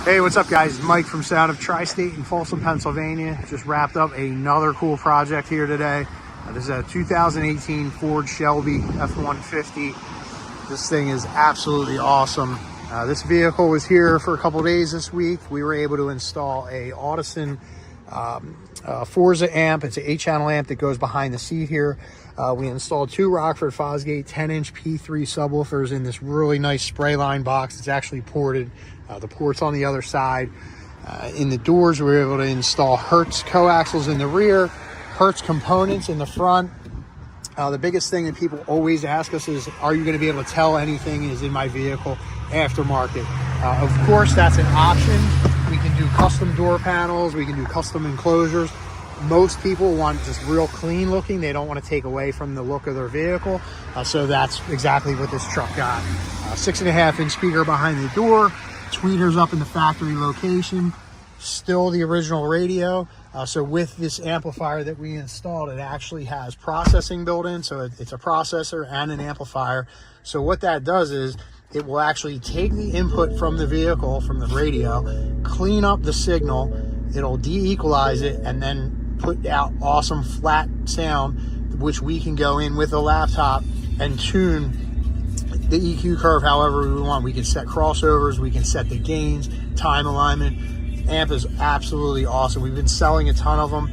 Hey, what's up guys? Mike from Sound of Tri-State in Folsom, Pennsylvania. Just wrapped up another cool project here today. This is a 2018 Ford Shelby F150. This thing is absolutely awesome. This vehicle was here for a couple days this week. We were able to install a Audison Forza amp. It's an 8-channel amp that goes behind the seat here. We installed two Rockford Fosgate 10-inch P3 subwoofers in this really nice spray line box. It's actually ported. The port's on the other side. In the doors, we were able to install Hertz coaxials in the rear, Hertz components in the front. The biggest thing that people always ask us is, are you going to be able to tell anything is in my vehicle aftermarket? Of course, that's an option. We can do custom door panels. We can do custom enclosures. Most people want just real clean looking. They don't want to take away from the look of their vehicle. So that's exactly what this truck got. 6.5-inch speaker behind the door. Tweeters up in the factory location. Still the original radio. So with this amplifier that we installed, it actually has processing built in. So it's a processor and an amplifier. So what that does is it will actually take the input from the vehicle, from the radio, clean up the signal. It'll de-equalize it and then put out awesome flat sound, which we can go in with a laptop and tune the EQ curve however we want. We can set crossovers, we can set the gains, time alignment. Amp is absolutely awesome. We've been selling a ton of them.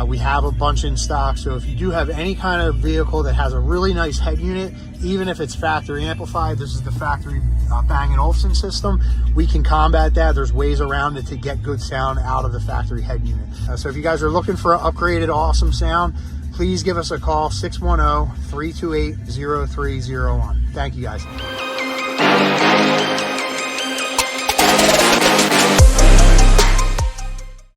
We have a bunch in stock. So if you do have any kind of vehicle that has a really nice head unit, even if it's factory amplified, this is the factory Bang & Olufsen system, we can combat that. There's ways around it to get good sound out of the factory head unit. So if you guys are looking for an upgraded awesome sound, please give us a call, 610-328-0301. Thank you guys.